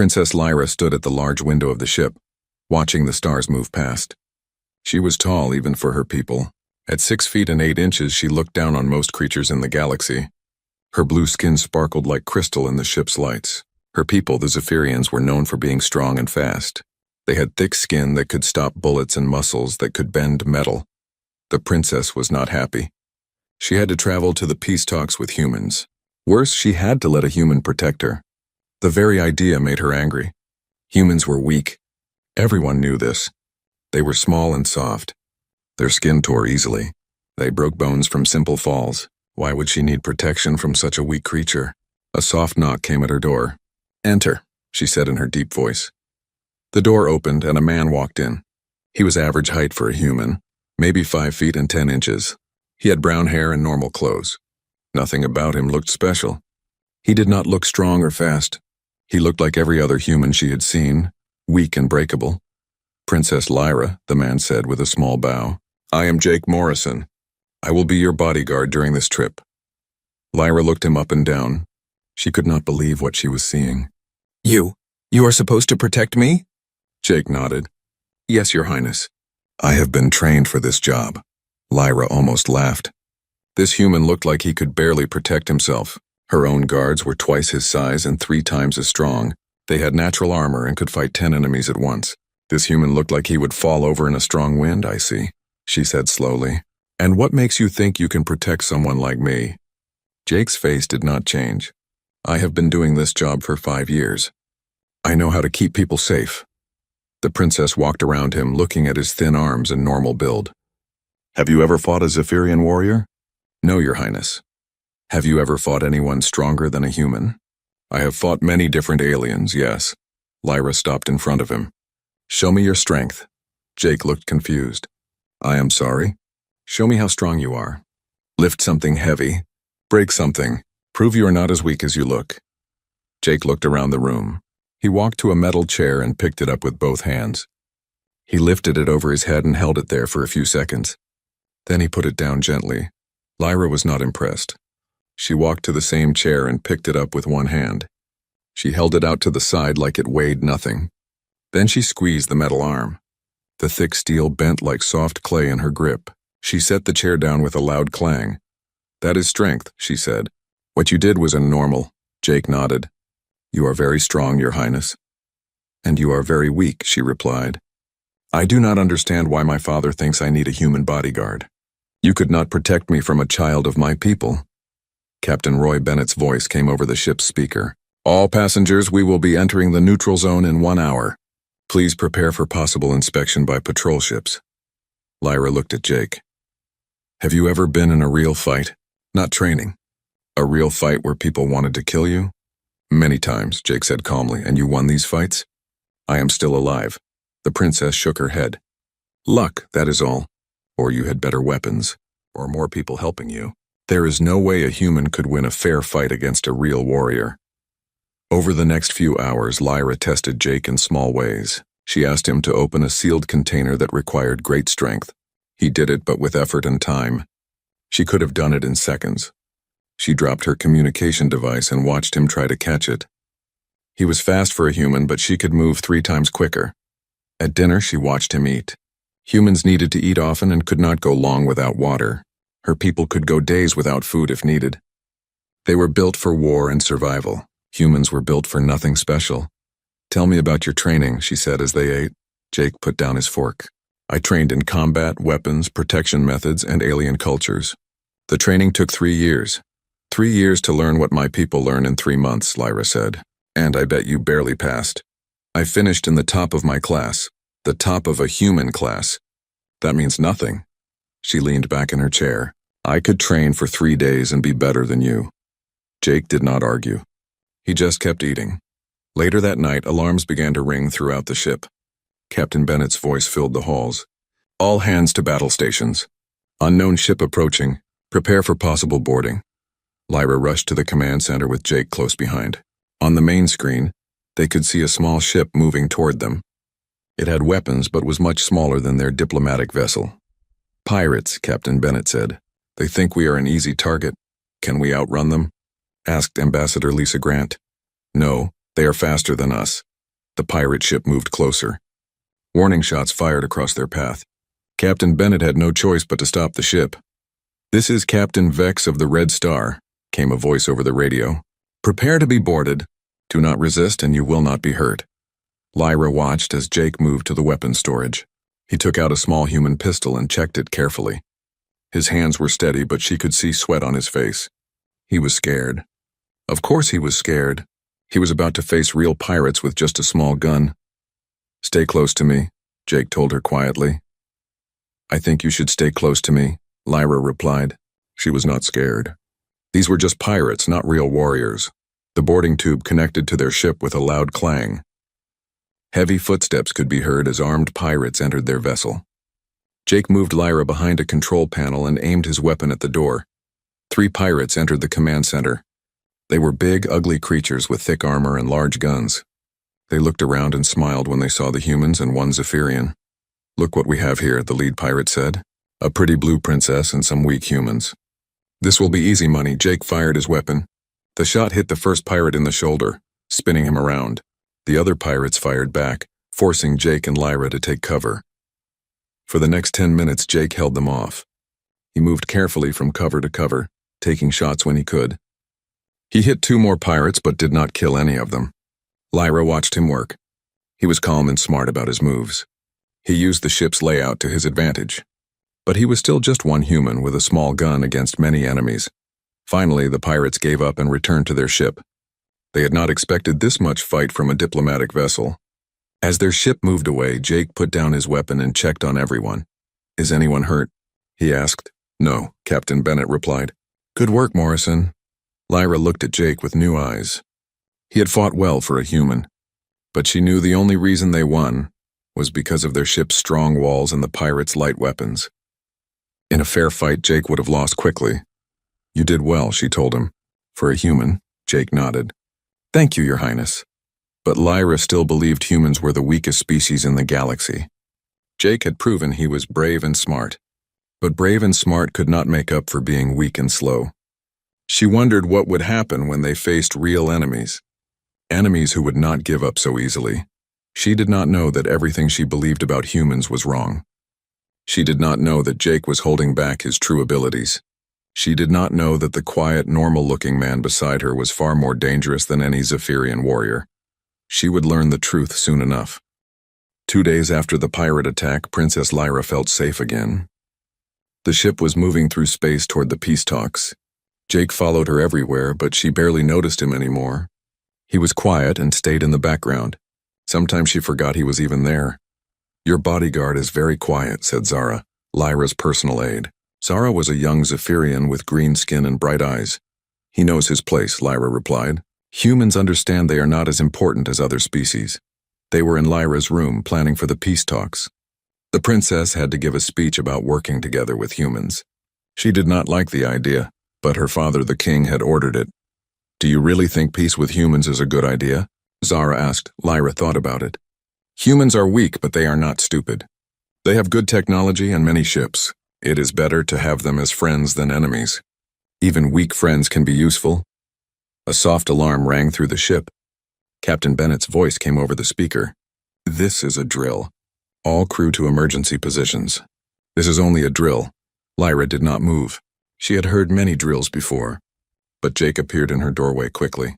Princess Lyra stood at the large window of the ship, watching the stars move past. She was tall even for her people. At 6 feet and 8 inches, she looked down on most creatures in the galaxy. Her blue skin sparkled like crystal in the ship's lights. Her people, the Zephyrians, were known for being strong and fast. They had thick skin that could stop bullets and muscles that could bend metal. The princess was not happy. She had to travel to the peace talks with humans. Worse, she had to let a human protect her. The very idea made her angry. Humans were weak. Everyone knew this. They were small and soft. Their skin tore easily. They broke bones from simple falls. Why would she need protection from such a weak creature? A soft knock came at her door. "Enter," she said in her deep voice. The door opened and a man walked in. He was average height for a human, maybe 5 feet and 10 inches. He had brown hair and normal clothes. Nothing about him looked special. He did not look strong or fast. He looked like every other human she had seen, weak and breakable. "Princess Lyra," the man said with a small bow. "I am Jake Morrison. I will be your bodyguard during this trip." Lyra looked him up and down. She could not believe what she was seeing. You are supposed to protect me?" Jake nodded. "Yes, Your Highness. I have been trained for this job." Lyra almost laughed. This human looked like he could barely protect himself. Her own guards were twice his size and 3 times as strong. They had natural armor and could fight 10 enemies at once. This human looked like he would fall over in a strong wind, I see, she said slowly. "And what makes you think you can protect someone like me?" Jake's face did not change. "I have been doing this job for 5 years. I know how to keep people safe." The princess walked around him, looking at his thin arms and normal build. "Have you ever fought a Zephyrian warrior?" "No, Your Highness." "Have you ever fought anyone stronger than a human?" "I have fought many different aliens, yes." Lyra stopped in front of him. "Show me your strength." Jake looked confused. "I am sorry." "Show me how strong you are. Lift something heavy. Break something. Prove you are not as weak as you look." Jake looked around the room. He walked to a metal chair and picked it up with both hands. He lifted it over his head and held it there for a few seconds. Then he put it down gently. Lyra was not impressed. She walked to the same chair and picked it up with one hand. She held it out to the side like it weighed nothing. Then she squeezed the metal arm. The thick steel bent like soft clay in her grip. She set the chair down with a loud clang. "That is strength," she said. "What you did was normal." Jake nodded. "You are very strong, Your Highness." "And you are very weak," she replied. "I do not understand why my father thinks I need a human bodyguard. You could not protect me from a child of my people." Captain Roy Bennett's voice came over the ship's speaker. "All passengers, we will be entering the neutral zone in 1 hour. Please prepare for possible inspection by patrol ships." Lyra looked at Jake. "Have you ever been in a real fight? Not training. A real fight where people wanted to kill you?" "Many times," Jake said calmly. "And you won these fights?" "I am still alive." The princess shook her head. "Luck, that is all. Or you had better weapons. Or more people helping you. There is no way a human could win a fair fight against a real warrior." Over the next few hours, Lyra tested Jake in small ways. She asked him to open a sealed container that required great strength. He did it, but with effort and time. She could have done it in seconds. She dropped her communication device and watched him try to catch it. He was fast for a human, but she could move 3 times quicker. At dinner, she watched him eat. Humans needed to eat often and could not go long without water. Her people could go days without food if needed. They were built for war and survival. Humans were built for nothing special. "Tell me about your training," she said as they ate. Jake put down his fork. "I trained in combat, weapons, protection methods, and alien cultures. The training took 3 years. 3 years to learn what my people learn in 3 months, Lyra said. And I bet you barely passed. I finished in the top of my class, the top of a human class. That means nothing." She leaned back in her chair. "I could train for 3 days and be better than you." Jake did not argue. He just kept eating. Later that night, alarms began to ring throughout the ship. Captain Bennett's voice filled the halls. "All hands to battle stations. Unknown ship approaching. Prepare for possible boarding." Lyra rushed to the command center with Jake close behind. On the main screen, they could see a small ship moving toward them. It had weapons but was much smaller than their diplomatic vessel. "Pirates," Captain Bennett said. "They think we are an easy target. Can we outrun them?" asked Ambassador Lisa Grant. "No, they are faster than us. The pirate ship moved closer. Warning shots fired across their path. Captain Bennett had no choice but to stop the ship. "This is Captain Vex of the Red Star," came a voice over the radio. "Prepare to be boarded. Do not resist and you will not be hurt." Lyra watched as Jake moved to the weapons storage. He took out a small human pistol and checked it carefully. His hands were steady, but she could see sweat on his face. He was scared. Of course he was scared. He was about to face real pirates with just a small gun. "Stay close to me," Jake told her quietly. "I think you should stay close to me," Lyra replied. She was not scared. These were just pirates, not real warriors. The boarding tube connected to their ship with a loud clang. Heavy footsteps could be heard as armed pirates entered their vessel. Jake moved Lyra behind a control panel and aimed his weapon at the door. 3 pirates entered the command center. They were big, ugly creatures with thick armor and large guns. They looked around and smiled when they saw the humans and one Zephyrian. "Look what we have here," the lead pirate said. "A pretty blue princess and some weak humans." "This will be easy money." Jake fired his weapon. The shot hit the first pirate in the shoulder, spinning him around. The other pirates fired back, forcing Jake and Lyra to take cover. For the next 10 minutes, Jake held them off. He moved carefully from cover to cover, taking shots when he could. He hit 2 more pirates but did not kill any of them. Lyra watched him work. He was calm and smart about his moves. He used the ship's layout to his advantage. But he was still just one human with a small gun against many enemies. Finally, the pirates gave up and returned to their ship. They had not expected this much fight from a diplomatic vessel. As their ship moved away, Jake put down his weapon and checked on everyone. "Is anyone hurt?" he asked. "No," Captain Bennett replied. "Good work, Morrison." Lyra looked at Jake with new eyes. He had fought well for a human, but she knew the only reason they won was because of their ship's strong walls and the pirates' light weapons. In a fair fight, Jake would have lost quickly. "You did well," she told him. "For a human," Jake nodded. "Thank you, Your Highness." But Lyra still believed humans were the weakest species in the galaxy. Jake had proven he was brave and smart, but brave and smart could not make up for being weak and slow. She wondered what would happen when they faced real enemies. Enemies who would not give up so easily. She did not know that everything she believed about humans was wrong. She did not know that Jake was holding back his true abilities. She did not know that the quiet, normal-looking man beside her was far more dangerous than any Zephyrian warrior. She would learn the truth soon enough. 2 days after the pirate attack, Princess Lyra felt safe again. The ship was moving through space toward the peace talks. Jake followed her everywhere, but she barely noticed him anymore. He was quiet and stayed in the background. Sometimes she forgot he was even there. "Your bodyguard is very quiet," said Zara, Lyra's personal aide. Zara was a young Zephyrian with green skin and bright eyes. "He knows his place," Lyra replied. "Humans understand they are not as important as other species." They were in Lyra's room, planning for the peace talks. The princess had to give a speech about working together with humans. She did not like the idea, but her father, the king, had ordered it. "Do you really think peace with humans is a good idea?" Zara asked. Lyra thought about it. "Humans are weak, but they are not stupid. They have good technology and many ships. It is better to have them as friends than enemies. Even weak friends can be useful." A soft alarm rang through the ship. Captain Bennett's voice came over the speaker. "This is a drill. All crew to emergency positions." "This is only a drill." Lyra did not move. She had heard many drills before. But Jake appeared in her doorway quickly.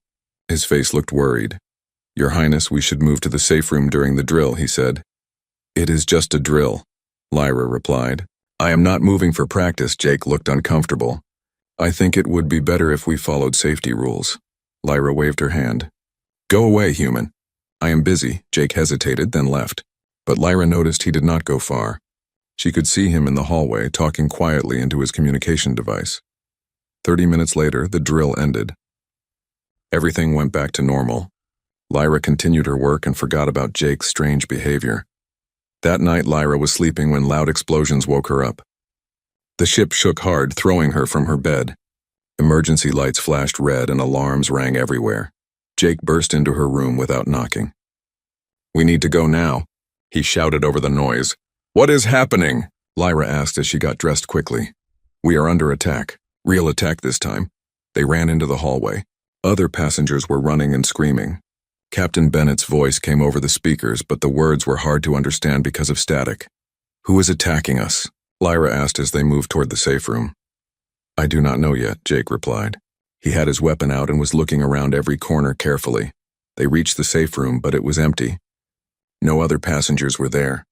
His face looked worried. "Your Highness, we should move to the safe room during the drill," he said. "It is just a drill," Lyra replied. "I am not moving for practice." Jake looked uncomfortable. "I think it would be better if we followed safety rules." Lyra waved her hand. "Go away, human." "I am busy." Jake hesitated, then left. But Lyra noticed he did not go far. She could see him in the hallway, talking quietly into his communication device. 30 minutes later, the drill ended. Everything went back to normal. Lyra continued her work and forgot about Jake's strange behavior. That night, Lyra was sleeping when loud explosions woke her up. The ship shook hard, throwing her from her bed. Emergency lights flashed red and alarms rang everywhere. Jake burst into her room without knocking. "We need to go now," he shouted over the noise. "What is happening?" Lyra asked as she got dressed quickly. "We are under attack. Real attack this time." They ran into the hallway. Other passengers were running and screaming. Captain Bennett's voice came over the speakers, but the words were hard to understand because of static. "Who is attacking us?" Lyra asked as they moved toward the safe room. "I do not know yet," Jake replied. He had his weapon out and was looking around every corner carefully. They reached the safe room, but it was empty. No other passengers were there.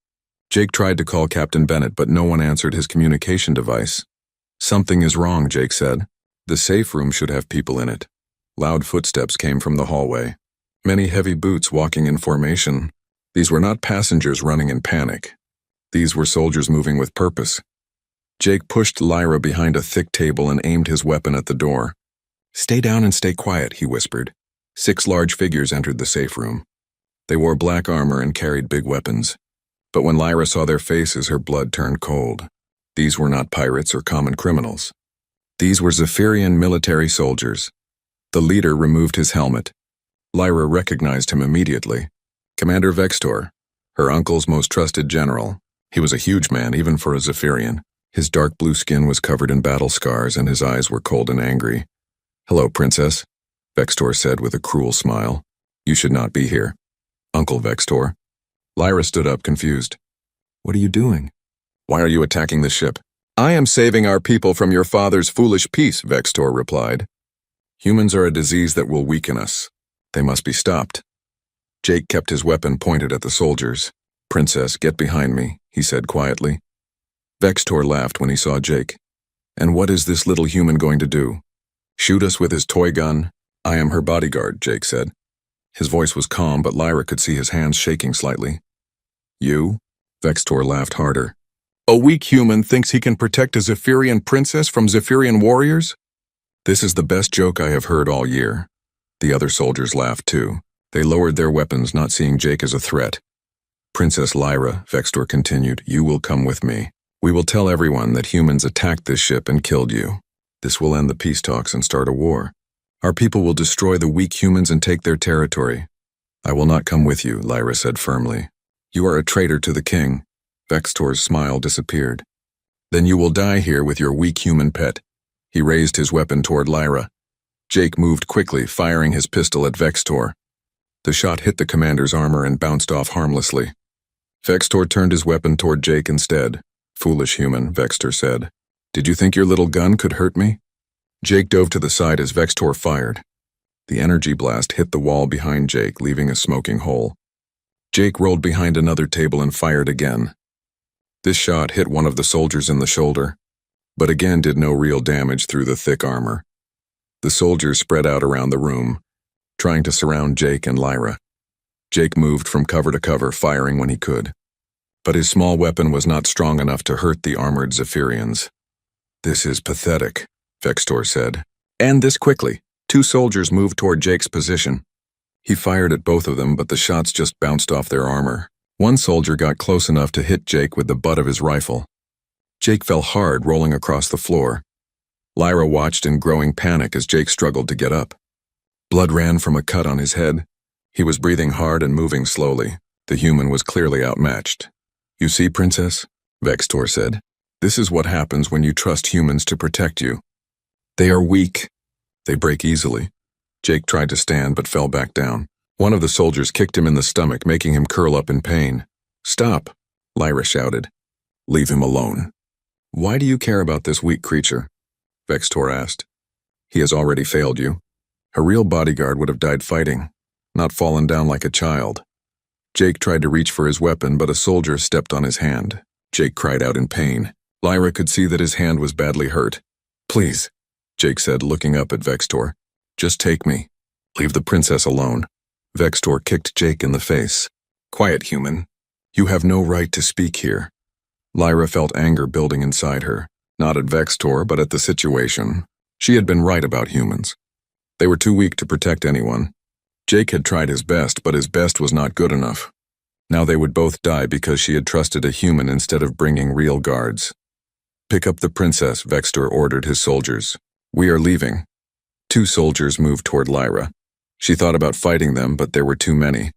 Jake tried to call Captain Bennett, but no one answered his communication device. "Something is wrong," Jake said. "The safe room should have people in it." Loud footsteps came from the hallway. Many heavy boots walking in formation. These were not passengers running in panic. These were soldiers moving with purpose. Jake pushed Lyra behind a thick table and aimed his weapon at the door. "Stay down and stay quiet," he whispered. 6 large figures entered the safe room. They wore black armor and carried big weapons. But when Lyra saw their faces, her blood turned cold. These were not pirates or common criminals. These were Zephyrian military soldiers. The leader removed his helmet. Lyra recognized him immediately. Commander Vextor, her uncle's most trusted general. He was a huge man, even for a Zephyrian. His dark blue skin was covered in battle scars, and his eyes were cold and angry. "Hello, Princess," Vextor said with a cruel smile. "You should not be here." "Uncle Vextor." Lyra stood up, confused. "What are you doing? Why are you attacking the ship?" "I am saving our people from your father's foolish peace," Vextor replied. "Humans are a disease that will weaken us. They must be stopped." Jake kept his weapon pointed at the soldiers. "Princess, get behind me," he said quietly. Vextor laughed when he saw Jake. "And what is this little human going to do? Shoot us with his toy gun?" "I am her bodyguard," Jake said. His voice was calm, but Lyra could see his hands shaking slightly. "You?" Vextor laughed harder. "A weak human thinks he can protect a Zephyrian princess from Zephyrian warriors? This is the best joke I have heard all year." The other soldiers laughed too. They lowered their weapons, not seeing Jake as a threat. "Princess Lyra," Vextor continued, "you will come with me. We will tell everyone that humans attacked this ship and killed you. This will end the peace talks and start a war. Our people will destroy the weak humans and take their territory." "I will not come with you," Lyra said firmly. "You are a traitor to the king." Vextor's smile disappeared. "Then you will die here with your weak human pet." He raised his weapon toward Lyra. Jake moved quickly, firing his pistol at Vextor. The shot hit the commander's armor and bounced off harmlessly. Vextor turned his weapon toward Jake instead. "Foolish human," Vextor said. "Did you think your little gun could hurt me?" Jake dove to the side as Vextor fired. The energy blast hit the wall behind Jake, leaving a smoking hole. Jake rolled behind another table and fired again. This shot hit one of the soldiers in the shoulder, but again did no real damage through the thick armor. The soldiers spread out around the room, trying to surround Jake and Lyra. Jake moved from cover to cover, firing when he could. But his small weapon was not strong enough to hurt the armored Zephyrians. "This is pathetic," Vextor said. "End this quickly." 2 soldiers moved toward Jake's position. He fired at both of them, but the shots just bounced off their armor. One soldier got close enough to hit Jake with the butt of his rifle. Jake fell hard, rolling across the floor. Lyra watched in growing panic as Jake struggled to get up. Blood ran from a cut on his head. He was breathing hard and moving slowly. The human was clearly outmatched. "You see, Princess?" Vextor said. "This is what happens when you trust humans to protect you. They are weak. They break easily." Jake tried to stand but fell back down. One of the soldiers kicked him in the stomach, making him curl up in pain. "Stop," Lyra shouted. "Leave him alone." "Why do you care about this weak creature?" Vextor asked. "He has already failed you. A real bodyguard would have died fighting, not fallen down like a child." Jake tried to reach for his weapon, but a soldier stepped on his hand. Jake cried out in pain. Lyra could see that his hand was badly hurt. "Please," Jake said, looking up at Vextor. "Just take me. Leave the princess alone." Vextor kicked Jake in the face. "Quiet, human. You have no right to speak here." Lyra felt anger building inside her, not at Vextor, but at the situation. She had been right about humans. They were too weak to protect anyone. Jake had tried his best, but his best was not good enough. Now they would both die because she had trusted a human instead of bringing real guards. "Pick up the princess," Vextor ordered his soldiers. "We are leaving." 2 soldiers moved toward Lyra. She thought about fighting them, but there were too many.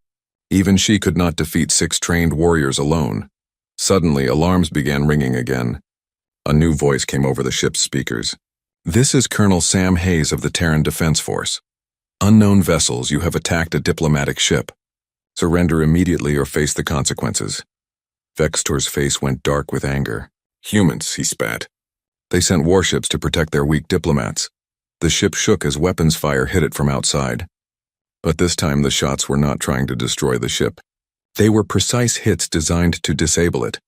Even she could not defeat 6 trained warriors alone. Suddenly, alarms began ringing again. A new voice came over the ship's speakers. "This is Colonel Sam Hayes of the Terran Defense Force. Unknown vessels, you have attacked a diplomatic ship. Surrender immediately or face the consequences. Vextor's face went dark with anger. Humans, he spat. They sent warships to protect their weak diplomats. The ship shook as weapons fire hit it from outside. But this time the shots were not trying to destroy the ship. They were precise hits designed to disable it.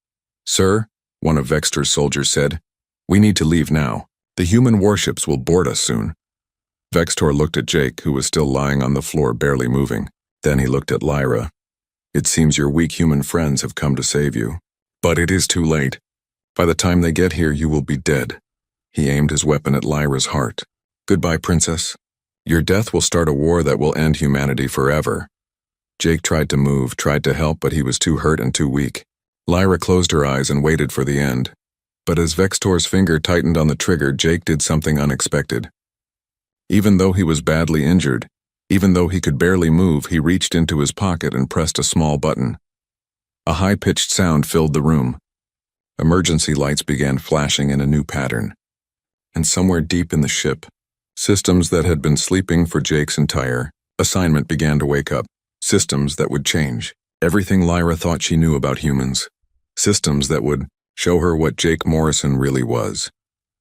Sir, one of Vextor's soldiers said, we need to leave now. The human warships will board us soon. Vextor looked at Jake, who was still lying on the floor, barely moving. Then he looked at Lyra. It seems your weak human friends have come to save you. But it is too late. By the time they get here, you will be dead. He aimed his weapon at Lyra's heart. Goodbye, princess. Your death will start a war that will end humanity forever. Jake tried to move, tried to help, but he was too hurt and too weak. Lyra closed her eyes and waited for the end. But as Vextor's finger tightened on the trigger, Jake did something unexpected. Even though he was badly injured, even though he could barely move, he reached into his pocket and pressed a small button. A high-pitched sound filled the room. Emergency lights began flashing in a new pattern. And somewhere deep in the ship, systems that had been sleeping for Jake's entire assignment began to wake up. Systems that would change everything Lyra thought she knew about humans. Systems that would show her what Jake Morrison really was.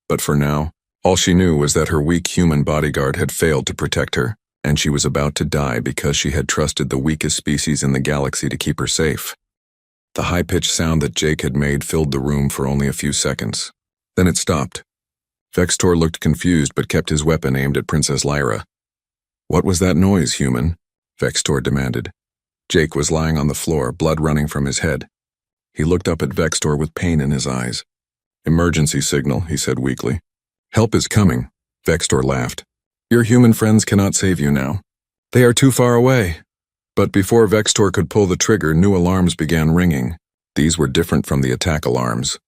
But for now, all she knew was that her weak human bodyguard had failed to protect her, and she was about to die because she had trusted the weakest species in the galaxy to keep her safe. The high-pitched sound that Jake had made filled the room for only a few seconds. Then it stopped. Vextor looked confused but kept his weapon aimed at Princess Lyra. What was that noise, human? Vextor demanded. Jake was lying on the floor, blood running from his head. He looked up at Vextor with pain in his eyes. Emergency signal, he said weakly. Help is coming, Vextor laughed. Your human friends cannot save you now. They are too far away. But before Vextor could pull the trigger, new alarms began ringing. These were different from the attack alarms.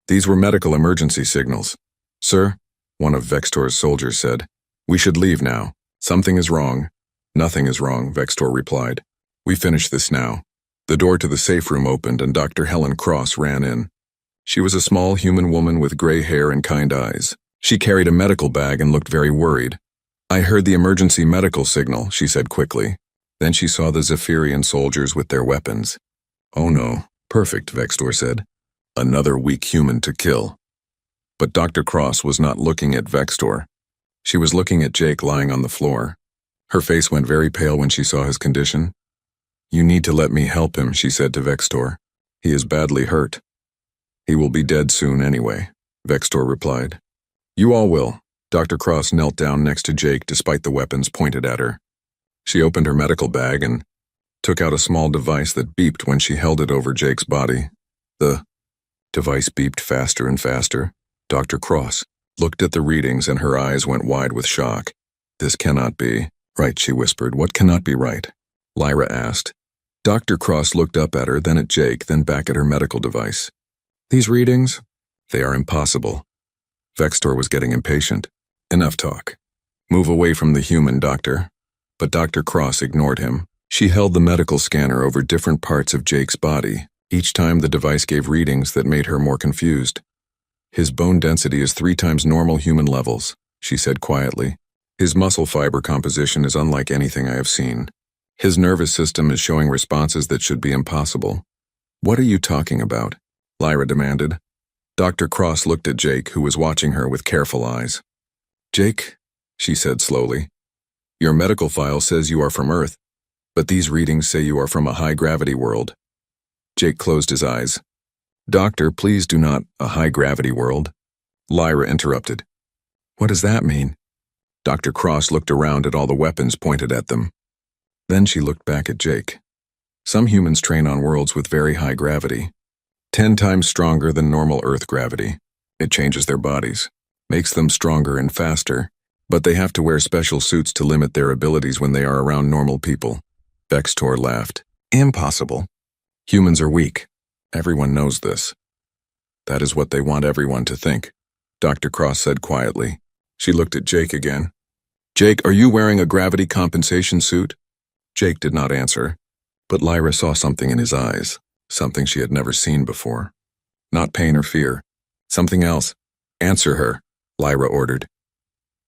These were medical emergency signals. Sir, one of Vextor's soldiers said, we should leave now. Something is wrong. Nothing is wrong, Vextor replied. We finish this now. The door to the safe room opened and Dr. Helen Cross ran in. She was a small human woman with gray hair and kind eyes. She carried a medical bag and looked very worried. I heard the emergency medical signal, she said quickly. Then she saw the Zephyrian soldiers with their weapons. Oh no, perfect, Vextor said. Another weak human to kill. But Dr. Cross was not looking at Vextor. She was looking at Jake lying on the floor. Her face went very pale when she saw his condition. You need to let me help him, she said to Vextor. He is badly hurt. He will be dead soon anyway, Vextor replied. You all will. Dr. Cross knelt down next to Jake despite the weapons pointed at her. She opened her medical bag and took out a small device that beeped when she held it over Jake's body. The device beeped faster and faster. Dr. Cross looked at the readings and her eyes went wide with shock. This cannot be right, she whispered. What cannot be right? Lyra asked. Dr. Cross looked up at her, then at Jake, then back at her medical device. These readings? They are impossible. Vextor was getting impatient. Enough talk. Move away from the human, doctor. But Dr. Cross ignored him. She held the medical scanner over different parts of Jake's body. Each time the device gave readings that made her more confused. His bone density is 3 times normal human levels, she said quietly. His muscle fiber composition is unlike anything I have seen. His nervous system is showing responses that should be impossible. What are you talking about? Lyra demanded. Dr. Cross looked at Jake, who was watching her with careful eyes. Jake, she said slowly, your medical file says you are from Earth, but these readings say you are from a high-gravity world. Jake closed his eyes. Doctor, please do not, a high-gravity world. Lyra interrupted. What does that mean? Dr. Cross looked around at all the weapons pointed at them. Then she looked back at Jake. Some humans train on worlds with very high gravity. 10 times stronger than normal Earth gravity. It changes their bodies, makes them stronger and faster, but they have to wear special suits to limit their abilities when they are around normal people. Vextor laughed. Impossible. Humans are weak. Everyone knows this. That is what they want everyone to think, Dr. Cross said quietly. She looked at Jake again. Jake, are you wearing a gravity compensation suit? Jake did not answer, but Lyra saw something in his eyes. Something she had never seen before. Not pain or fear. Something else. Answer her, Lyra ordered.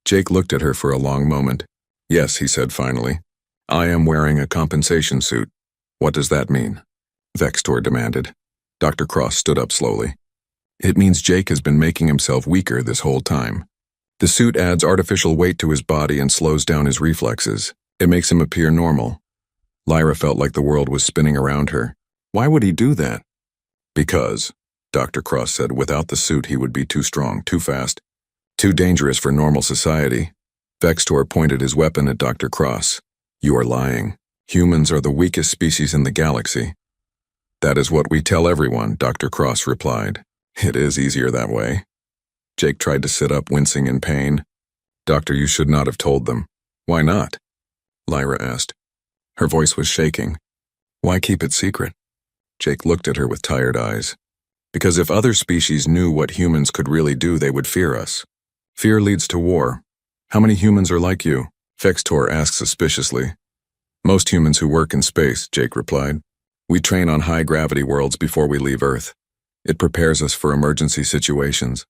Jake looked at her for a long moment. Yes, he said finally. I am wearing a compensation suit. What does that mean? Vextor demanded. Dr. Cross stood up slowly. It means Jake has been making himself weaker this whole time. The suit adds artificial weight to his body and slows down his reflexes. It makes him appear normal. Lyra felt like the world was spinning around her. Why would he do that? Because, Dr. Cross said, without the suit he would be too strong, too fast, too dangerous for normal society. Vextor pointed his weapon at Dr. Cross. You are lying. Humans are the weakest species in the galaxy. That is what we tell everyone, Dr. Cross replied. It is easier that way. Jake tried to sit up, wincing in pain. Doctor, you should not have told them. Why not? Lyra asked. Her voice was shaking. Why keep it secret? Jake looked at her with tired eyes. Because if other species knew what humans could really do, they would fear us. Fear leads to war. How many humans are like you? Vextor asked suspiciously. Most humans who work in space, Jake replied. We train on high-gravity worlds before we leave Earth. It prepares us for emergency situations.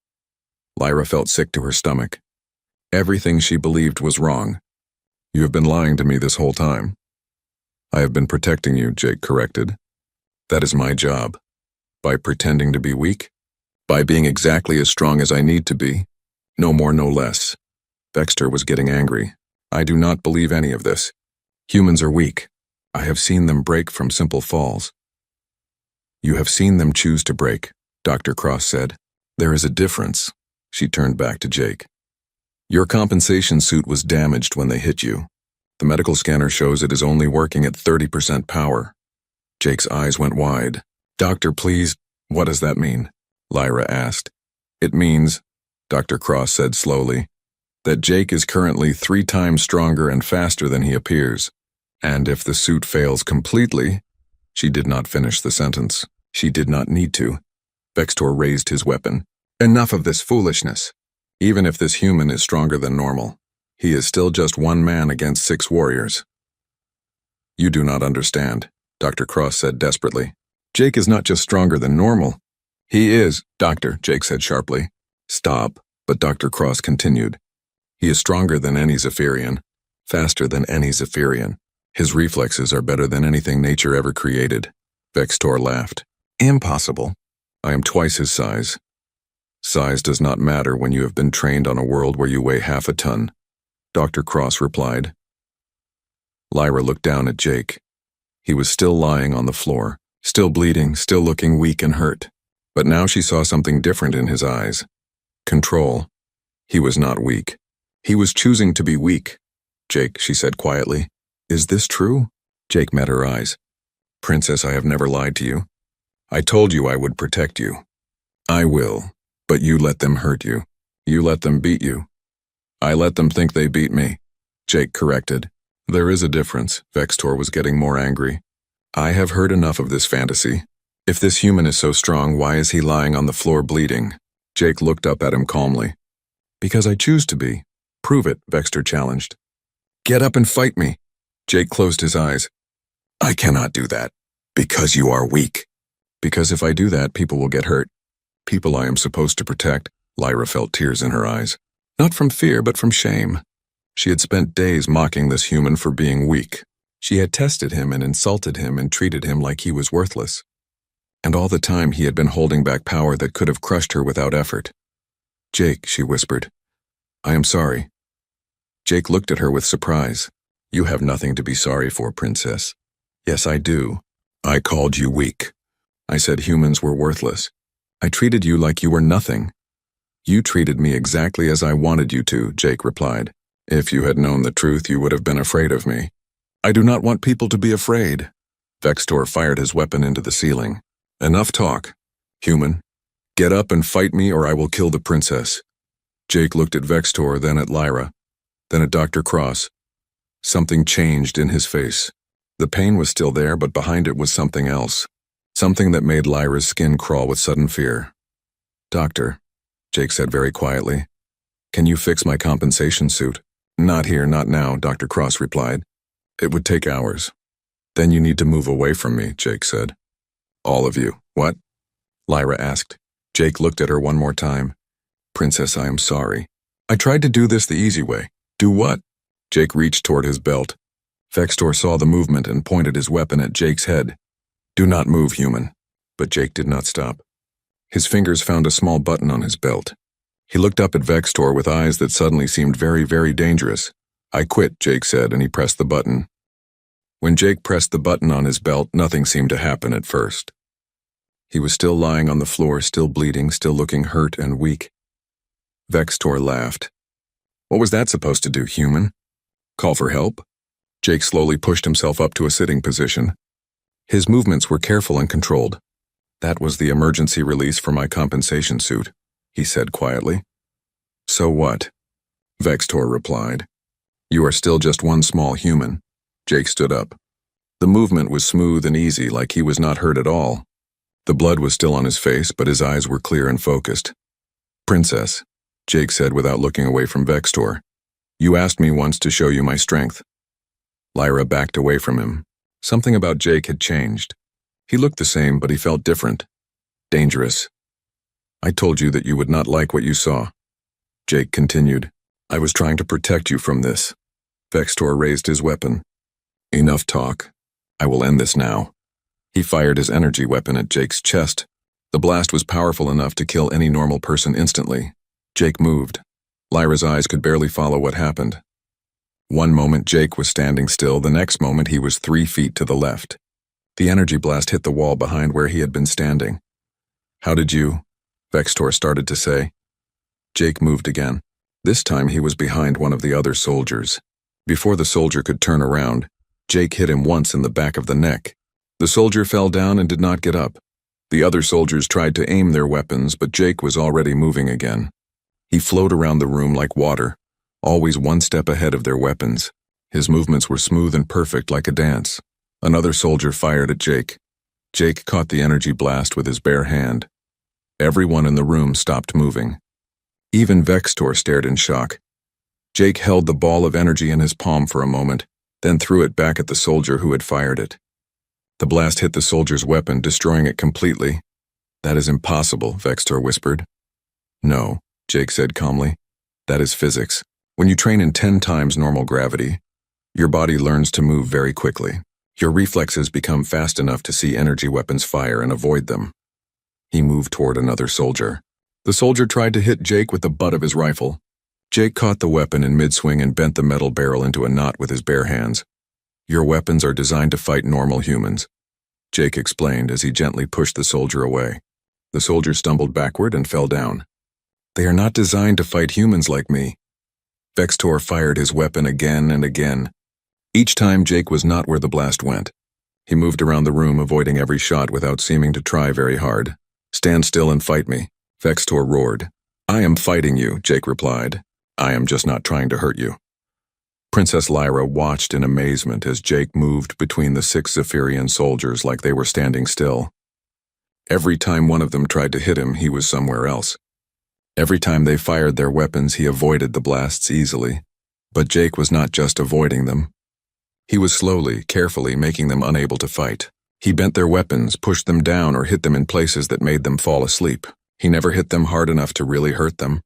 Lyra felt sick to her stomach. Everything she believed was wrong. You have been lying to me this whole time. I have been protecting you, Jake corrected. That is my job. By pretending to be weak? By being exactly as strong as I need to be. No more, no less. Vextor was getting angry. I do not believe any of this. Humans are weak. I have seen them break from simple falls. You have seen them choose to break, Dr. Cross said. There is a difference. She turned back to Jake. Your compensation suit was damaged when they hit you. The medical scanner shows it is only working at 30% power. Jake's eyes went wide. Doctor, please, what does that mean? Lyra asked. It means, Dr. Cross said slowly, that Jake is currently 3 times stronger and faster than he appears. And if the suit fails completely, she did not finish the sentence. She did not need to. Vextor raised his weapon. Enough of this foolishness. Even if this human is stronger than normal, he is still just one man against 6 warriors. You do not understand, Dr. Cross said desperately. Jake is not just stronger than normal. He is, Doctor, Jake said sharply. Stop, but Dr. Cross continued. He is stronger than any Zephyrian, faster than any Zephyrian. His reflexes are better than anything nature ever created. Vextor laughed. Impossible. I am twice his size. Size does not matter when you have been trained on a world where you weigh half a ton, Dr. Cross replied. Lyra looked down at Jake. He was still lying on the floor, still bleeding, still looking weak and hurt. But now she saw something different in his eyes. Control. He was not weak. He was choosing to be weak. Jake, she said quietly. Is this true? Jake met her eyes. Princess, I have never lied to you. I told you I would protect you. I will, but you let them hurt you. You let them beat you. I let them think they beat me. Jake corrected. There is a difference. Vextor was getting more angry. I have heard enough of this fantasy. If this human is so strong, why is he lying on the floor bleeding? Jake looked up at him calmly. Because I choose to be. Prove it, Vextor challenged. Get up and fight me. Jake closed his eyes. I cannot do that. Because you are weak. Because if I do that, people will get hurt. People I am supposed to protect. Lyra felt tears in her eyes. Not from fear, but from shame. She had spent days mocking this human for being weak. She had tested him and insulted him and treated him like he was worthless. And all the time he had been holding back power that could have crushed her without effort. Jake, she whispered. I am sorry. Jake looked at her with surprise. You have nothing to be sorry for, Princess. Yes, I do. I called you weak. I said humans were worthless. I treated you like you were nothing. You treated me exactly as I wanted you to, Jake replied. If you had known the truth, you would have been afraid of me. I do not want people to be afraid. Vextor fired his weapon into the ceiling. Enough talk. Human, get up and fight me or I will kill the princess. Jake looked at Vextor, then at Lyra, then at Dr. Cross. Something changed in his face. The pain was still there, but behind it was something else. Something that made Lyra's skin crawl with sudden fear. Doctor, Jake said very quietly, can you fix my compensation suit? Not here, not now, Dr. Cross replied. It would take hours. Then you need to move away from me, Jake said. All of you. What? Lyra asked. Jake looked at her one more time. Princess, I am sorry. I tried to do this the easy way. Do what? Jake reached toward his belt. Vextor saw the movement and pointed his weapon at Jake's head. "Do not move, human." But Jake did not stop. His fingers found a small button on his belt. He looked up at Vextor with eyes that suddenly seemed very, very dangerous. "I quit," Jake said, and he pressed the button. When Jake pressed the button on his belt, nothing seemed to happen at first. He was still lying on the floor, still bleeding, still looking hurt and weak. Vextor laughed. "What was that supposed to do, human? Call for help?" Jake slowly pushed himself up to a sitting position. His movements were careful and controlled. "That was the emergency release for my compensation suit," he said quietly. "So what?" Vextor replied. "You are still just one small human." Jake stood up. The movement was smooth and easy, like he was not hurt at all. The blood was still on his face, but his eyes were clear and focused. "Princess," Jake said without looking away from Vextor, "you asked me once to show you my strength." Lyra backed away from him. Something about Jake had changed. He looked the same, but he felt different. Dangerous. "I told you that you would not like what you saw." Jake continued. "I was trying to protect you from this." Vextor raised his weapon. "Enough talk. I will end this now." He fired his energy weapon at Jake's chest. The blast was powerful enough to kill any normal person instantly. Jake moved. Lyra's eyes could barely follow what happened. One moment Jake was standing still, the next moment he was 3 feet to the left. The energy blast hit the wall behind where he had been standing. "How did you?" Vextor started to say. Jake moved again. This time he was behind one of the other soldiers. Before the soldier could turn around, Jake hit him once in the back of the neck. The soldier fell down and did not get up. The other soldiers tried to aim their weapons, but Jake was already moving again. He flowed around the room like water, always one step ahead of their weapons. His movements were smooth and perfect like a dance. Another soldier fired at Jake. Jake caught the energy blast with his bare hand. Everyone in the room stopped moving. Even Vextor stared in shock. Jake held the ball of energy in his palm for a moment, then threw it back at the soldier who had fired it. The blast hit the soldier's weapon, destroying it completely. "That is impossible," Vextor whispered. "No," Jake said calmly. "That is physics. When you train in 10 times normal gravity, your body learns to move very quickly. Your reflexes become fast enough to see energy weapons fire and avoid them." He moved toward another soldier. The soldier tried to hit Jake with the butt of his rifle. Jake caught the weapon in mid-swing and bent the metal barrel into a knot with his bare hands. "Your weapons are designed to fight normal humans," Jake explained as he gently pushed the soldier away. The soldier stumbled backward and fell down. "They are not designed to fight humans like me." Vextor fired his weapon again and again. Each time Jake was not where the blast went. He moved around the room, avoiding every shot without seeming to try very hard. "Stand still and fight me," Vextor roared. "I am fighting you," Jake replied. "I am just not trying to hurt you." Princess Lyra watched in amazement as Jake moved between the 6 Zephyrian soldiers like they were standing still. Every time one of them tried to hit him, he was somewhere else. Every time they fired their weapons, he avoided the blasts easily. But Jake was not just avoiding them. He was slowly, carefully making them unable to fight. He bent their weapons, pushed them down, or hit them in places that made them fall asleep. He never hit them hard enough to really hurt them.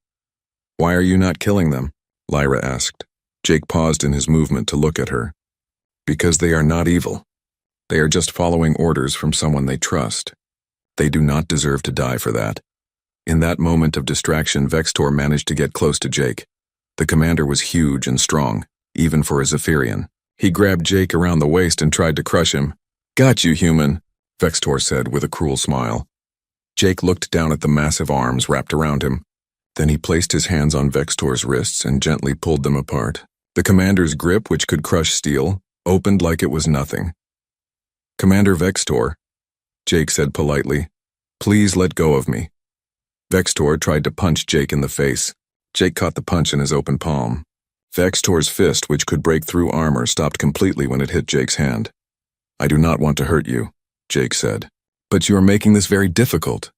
"Why are you not killing them?" Lyra asked. Jake paused in his movement to look at her. "Because they are not evil. They are just following orders from someone they trust. They do not deserve to die for that." In that moment of distraction, Vextor managed to get close to Jake. The commander was huge and strong, even for a Zephyrian. He grabbed Jake around the waist and tried to crush him. "Got you, human," Vextor said with a cruel smile. Jake looked down at the massive arms wrapped around him. Then he placed his hands on Vextor's wrists and gently pulled them apart. The commander's grip, which could crush steel, opened like it was nothing. "Commander Vextor," Jake said politely, "please let go of me." Vextor tried to punch Jake in the face. Jake caught the punch in his open palm. Vextor's fist, which could break through armor, stopped completely when it hit Jake's hand. "I do not want to hurt you," Jake said. "But you are making this very difficult."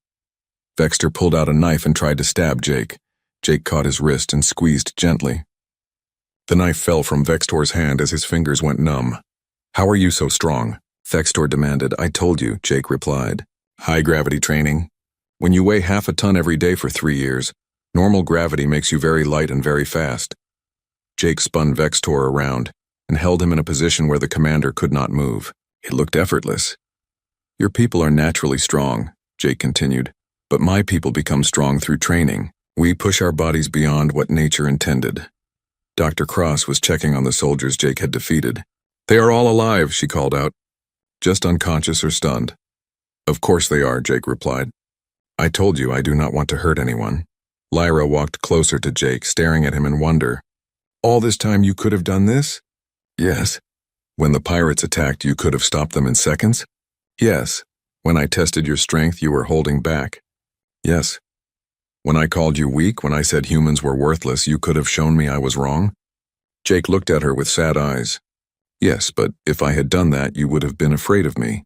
Vextor pulled out a knife and tried to stab Jake. Jake caught his wrist and squeezed gently. The knife fell from Vextor's hand as his fingers went numb. "How are you so strong?" Vextor demanded. "I told you," Jake replied. "High gravity training. When you weigh half a ton every day for 3 years, normal gravity makes you very light and very fast." Jake spun Vextor around and held him in a position where the commander could not move. It looked effortless. Your people are naturally strong, Jake continued, but my people become strong through training. We push our bodies beyond what nature intended. Dr. Cross was checking on the soldiers Jake had defeated. They are all alive, she called out. Just unconscious or stunned. Of course they are, Jake replied. I told you I do not want to hurt anyone. Lyra walked closer to Jake, staring at him in wonder. All this time you could have done this? Yes. When the pirates attacked, you could have stopped them in seconds? Yes. When I tested your strength, you were holding back. Yes. When I called you weak, when I said humans were worthless, you could have shown me I was wrong? Jake looked at her with sad eyes. Yes, but if I had done that, you would have been afraid of me.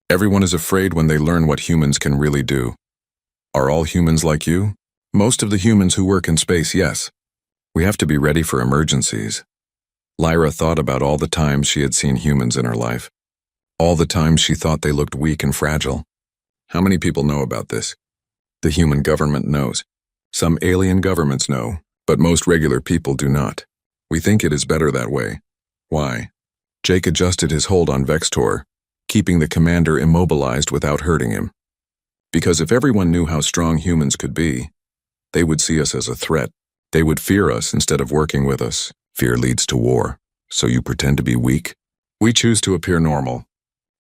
Everyone is afraid when they learn what humans can really do. Are all humans like you? Most of the humans who work in space, yes. We have to be ready for emergencies. Lyra thought about all the times she had seen humans in her life. All the times she thought they looked weak and fragile. How many people know about this? The human government knows. Some alien governments know, but most regular people do not. We think it is better that way. Why? Jake adjusted his hold on Vextor, keeping the commander immobilized without hurting him. Because if everyone knew how strong humans could be, they would see us as a threat. They would fear us instead of working with us. Fear leads to war. So you pretend to be weak? We choose to appear normal.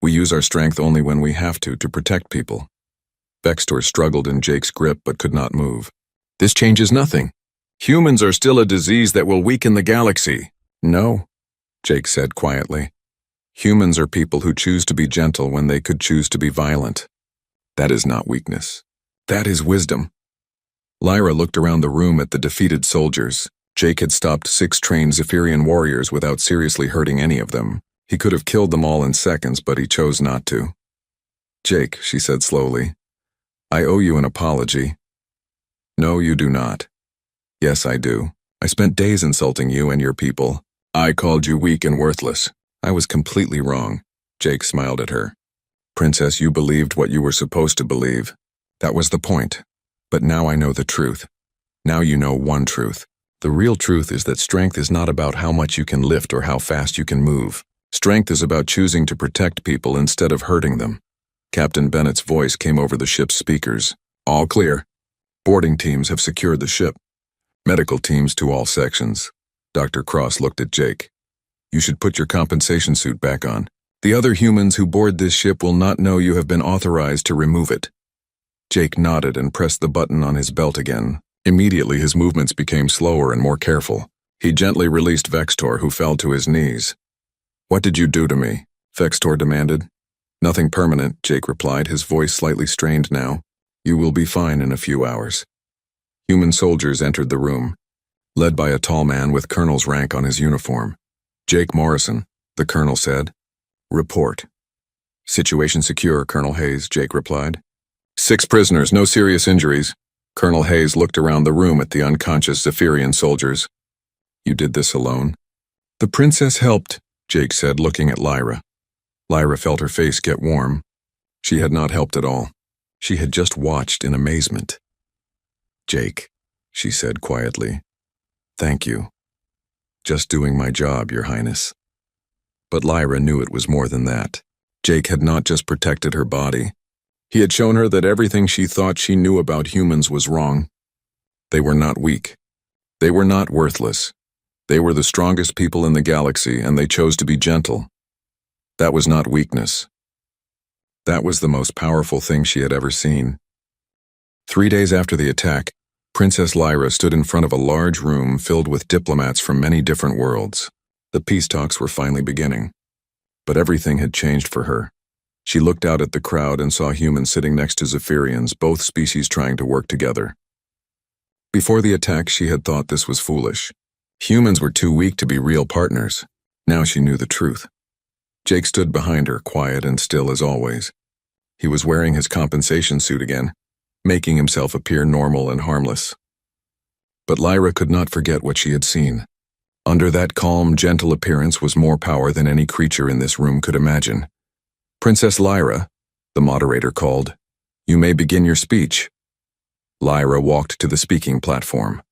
We use our strength only when we have to protect people. Vextor struggled in Jake's grip but could not move. This changes nothing. Humans are still a disease that will weaken the galaxy. No, Jake said quietly. Humans are people who choose to be gentle when they could choose to be violent. That is not weakness. That is wisdom. Lyra looked around the room at the defeated soldiers. Jake had stopped 6 trained Zephyrian warriors without seriously hurting any of them. He could have killed them all in seconds, but he chose not to. Jake, she said slowly, I owe you an apology. No, you do not. Yes, I do. I spent days insulting you and your people. I called you weak and worthless. I was completely wrong. Jake smiled at her. Princess, you believed what you were supposed to believe. That was the point. But now I know the truth. Now you know one truth. The real truth is that strength is not about how much you can lift or how fast you can move. Strength is about choosing to protect people instead of hurting them. Captain Bennett's voice came over the ship's speakers. All clear. Boarding teams have secured the ship. Medical teams to all sections. Dr. Cross looked at Jake. You should put your compensation suit back on. The other humans who board this ship will not know you have been authorized to remove it. Jake nodded and pressed the button on his belt again. Immediately his movements became slower and more careful. He gently released Vextor, who fell to his knees. What did you do to me? Vextor demanded. Nothing permanent, Jake replied, his voice slightly strained now. You will be fine in a few hours. Human soldiers entered the room, led by a tall man with colonel's rank on his uniform. Jake Morrison, the colonel said. Report. Situation secure, Colonel Hayes, Jake replied. 6 prisoners, no serious injuries. Colonel Hayes looked around the room at the unconscious Zephyrian soldiers. You did this alone? The princess helped, Jake said, looking at Lyra. Lyra felt her face get warm. She had not helped at all. She had just watched in amazement. Jake, she said quietly. Thank you. Just doing my job, Your Highness. But Lyra knew it was more than that. Jake had not just protected her body. He had shown her that everything she thought she knew about humans was wrong. They were not weak. They were not worthless. They were the strongest people in the galaxy, and they chose to be gentle. That was not weakness. That was the most powerful thing she had ever seen. 3 days after the attack, Princess Lyra stood in front of a large room filled with diplomats from many different worlds. The peace talks were finally beginning. But everything had changed for her. She looked out at the crowd and saw humans sitting next to Zephyrians, both species trying to work together. Before the attack, she had thought this was foolish. Humans were too weak to be real partners. Now she knew the truth. Jake stood behind her, quiet and still as always. He was wearing his compensation suit again, making himself appear normal and harmless. But Lyra could not forget what she had seen. Under that calm, gentle appearance was more power than any creature in this room could imagine. Princess Lyra, the moderator called, you may begin your speech. Lyra walked to the speaking platform.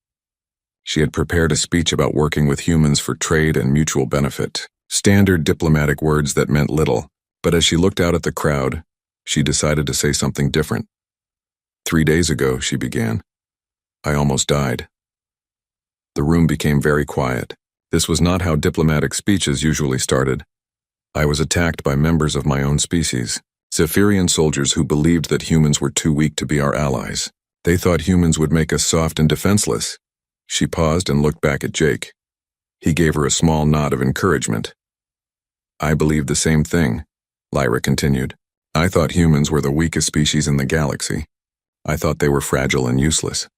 She had prepared a speech about working with humans for trade and mutual benefit. Standard diplomatic words that meant little, but as she looked out at the crowd, she decided to say something different. 3 days ago, she began, I almost died. The room became very quiet. This was not how diplomatic speeches usually started. I was attacked by members of my own species, Zephyrian soldiers who believed that humans were too weak to be our allies. They thought humans would make us soft and defenseless. She paused and looked back at Jake. He gave her a small nod of encouragement. I believed the same thing, Lyra continued. I thought humans were the weakest species in the galaxy. I thought they were fragile and useless.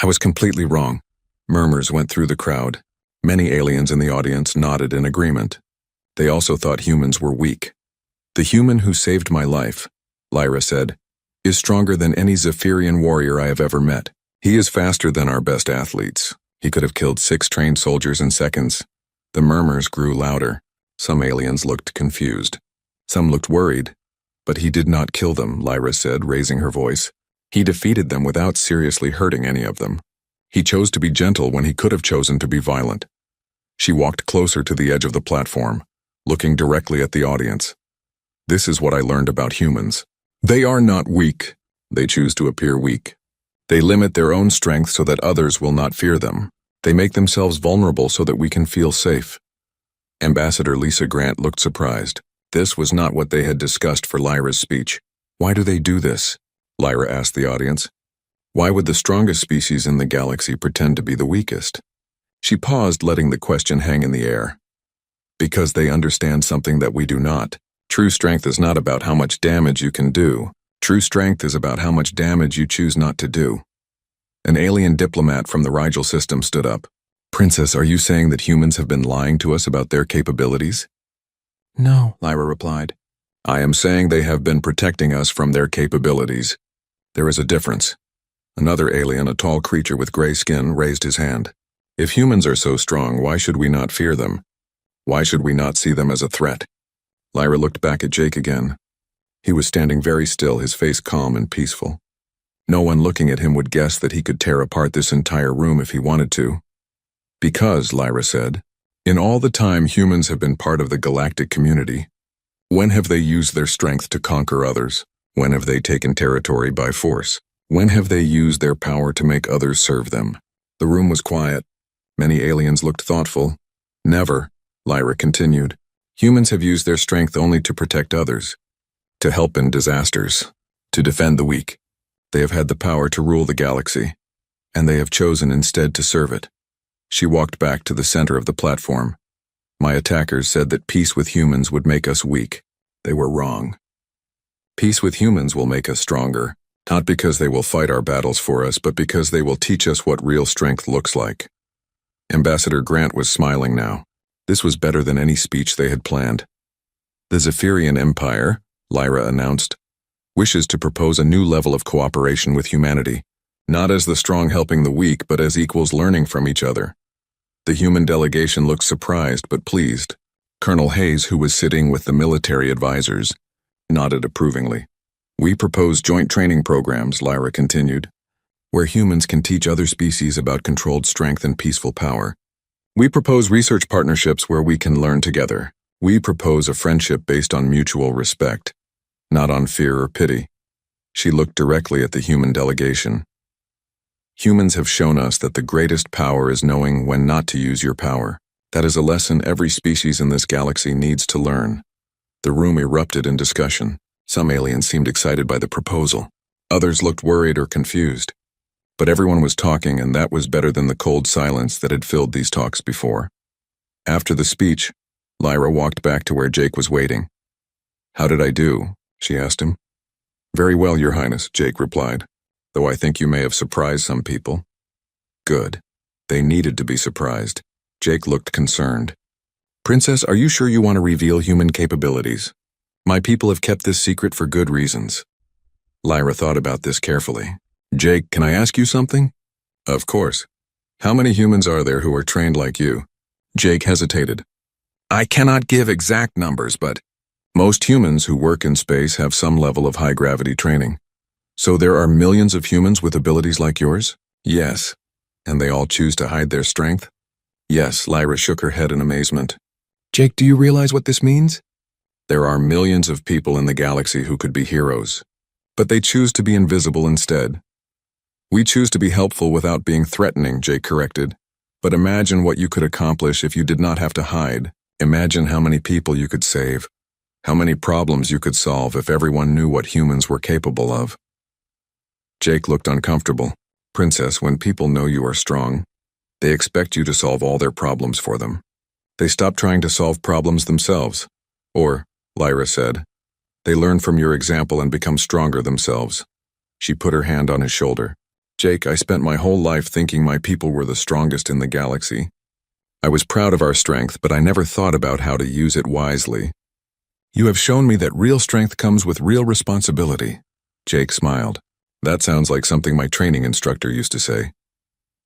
I was completely wrong. Murmurs went through the crowd. Many aliens in the audience nodded in agreement. They also thought humans were weak. The human who saved my life, Lyra said, is stronger than any Zephyrian warrior I have ever met. He is faster than our best athletes. He could have killed 6 trained soldiers in seconds. The murmurs grew louder. Some aliens looked confused. Some looked worried. But he did not kill them, Lyra said, raising her voice. He defeated them without seriously hurting any of them. He chose to be gentle when he could have chosen to be violent. She walked closer to the edge of the platform, looking directly at the audience. This is what I learned about humans. They are not weak. They choose to appear weak. They limit their own strength so that others will not fear them. They make themselves vulnerable so that we can feel safe. Ambassador Lisa Grant looked surprised. This was not what they had discussed for Lyra's speech. Why do they do this? Lyra asked the audience. Why would the strongest species in the galaxy pretend to be the weakest? She paused, letting the question hang in the air. Because they understand something that we do not. True strength is not about how much damage you can do. True strength is about how much damage you choose not to do. An alien diplomat from the Rigel system stood up. Princess, are you saying that humans have been lying to us about their capabilities? No, Lyra replied. I am saying they have been protecting us from their capabilities. There is a difference. Another alien, a tall creature with gray skin, raised his hand. If humans are so strong, why should we not fear them? Why should we not see them as a threat? Lyra looked back at Jake again. He was standing very still, his face calm and peaceful. No one looking at him would guess that he could tear apart this entire room if he wanted to. Because, Lyra said, in all the time humans have been part of the galactic community, when have they used their strength to conquer others? When have they taken territory by force? When have they used their power to make others serve them? The room was quiet. Many aliens looked thoughtful. Never, Lyra continued. Humans have used their strength only to protect others, to help in disasters, to defend the weak. They have had the power to rule the galaxy, and they have chosen instead to serve it. She walked back to the center of the platform. My attackers said that peace with humans would make us weak. They were wrong. Peace with humans will make us stronger, not because they will fight our battles for us, but because they will teach us what real strength looks like. Ambassador Grant was smiling now. This was better than any speech they had planned. The Zephyrian Empire, Lyra announced, wishes to propose a new level of cooperation with humanity, not as the strong helping the weak, but as equals learning from each other. The human delegation looked surprised but pleased. Colonel Hayes, who was sitting with the military advisors, nodded approvingly. We propose joint training programs, Lyra continued, where humans can teach other species about controlled strength and peaceful power. We propose research partnerships where we can learn together. We propose a friendship based on mutual respect, not on fear or pity. She looked directly at the human delegation. Humans have shown us that the greatest power is knowing when not to use your power. That is a lesson every species in this galaxy needs to learn. The room erupted in discussion. Some aliens seemed excited by the proposal. Others looked worried or confused. But everyone was talking, and that was better than the cold silence that had filled these talks before. After the speech, Lyra walked back to where Jake was waiting. How did I do? She asked him. Very well, Your Highness, Jake replied, though I think you may have surprised some people. Good. They needed to be surprised. Jake looked concerned. Princess, are you sure you want to reveal human capabilities? My people have kept this secret for good reasons. Lyra thought about this carefully. Jake, can I ask you something? Of course. How many humans are there who are trained like you? Jake hesitated. I cannot give exact numbers, but most humans who work in space have some level of high-gravity training. So there are millions of humans with abilities like yours? Yes. And they all choose to hide their strength? Yes, Lyra shook her head in amazement. Jake, do you realize what this means? There are millions of people in the galaxy who could be heroes, but they choose to be invisible instead. We choose to be helpful without being threatening, Jake corrected. But imagine what you could accomplish if you did not have to hide. Imagine how many people you could save, how many problems you could solve if everyone knew what humans were capable of. Jake looked uncomfortable. Princess, when people know you are strong, they expect you to solve all their problems for them. They stop trying to solve problems themselves. Or, Lyra said, they learn from your example and become stronger themselves. She put her hand on his shoulder. Jake, I spent my whole life thinking my people were the strongest in the galaxy. I was proud of our strength, but I never thought about how to use it wisely. You have shown me that real strength comes with real responsibility. Jake smiled. That sounds like something my training instructor used to say.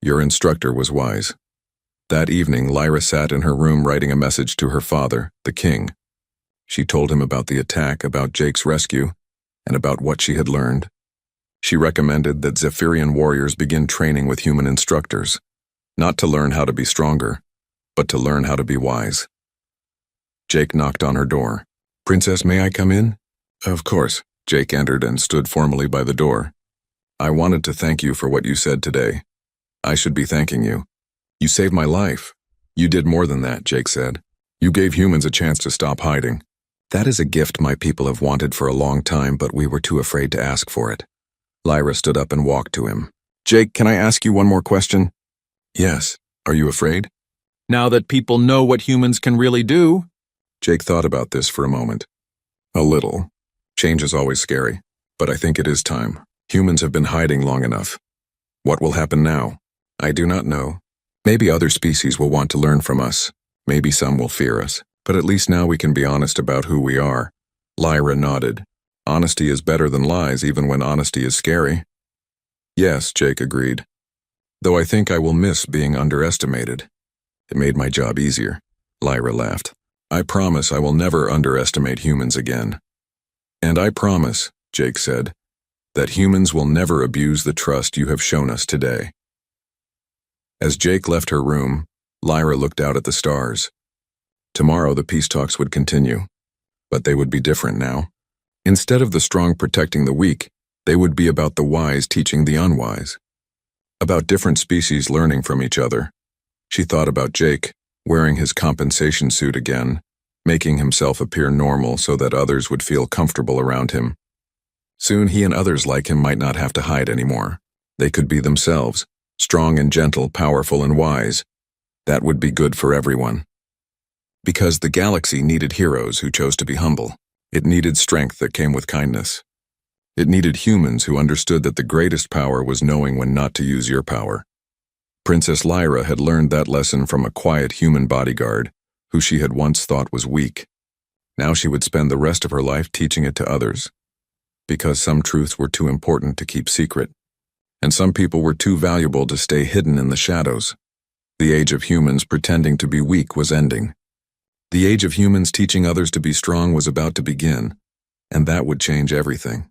Your instructor was wise. That evening, Lyra sat in her room writing a message to her father, the king. She told him about the attack, about Jake's rescue, and about what she had learned. She recommended that Zephyrian warriors begin training with human instructors, not to learn how to be stronger, but to learn how to be wise. Jake knocked on her door. Princess, may I come in? Of course. Jake entered and stood formally by the door. I wanted to thank you for what you said today. I should be thanking you. You saved my life. You did more than that, Jake said. You gave humans a chance to stop hiding. That is a gift my people have wanted for a long time, but we were too afraid to ask for it. Lyra stood up and walked to him. Jake, can I ask you one more question? Yes. Are you afraid? Now that people know what humans can really do. Jake thought about this for a moment. A little. Change is always scary, but I think it is time. Humans have been hiding long enough. What will happen now? I do not know. Maybe other species will want to learn from us. Maybe some will fear us. But at least now we can be honest about who we are. Lyra nodded. Honesty is better than lies, even when honesty is scary. Yes, Jake agreed. Though I think I will miss being underestimated. It made my job easier. Lyra laughed. I promise I will never underestimate humans again. And I promise, Jake said, that humans will never abuse the trust you have shown us today. As Jake left her room, Lyra looked out at the stars. Tomorrow the peace talks would continue, but they would be different now. Instead of the strong protecting the weak, they would be about the wise teaching the unwise. About different species learning from each other. She thought about Jake, wearing his compensation suit again, making himself appear normal so that others would feel comfortable around him. Soon he and others like him might not have to hide anymore. They could be themselves, strong and gentle, powerful and wise. That would be good for everyone. Because the galaxy needed heroes who chose to be humble. It needed strength that came with kindness. It needed humans who understood that the greatest power was knowing when not to use your power. Princess Lyra had learned that lesson from a quiet human bodyguard, who she had once thought was weak. Now she would spend the rest of her life teaching it to others. Because some truths were too important to keep secret, and some people were too valuable to stay hidden in the shadows. The age of humans pretending to be weak was ending. The age of humans teaching others to be strong was about to begin, and that would change everything.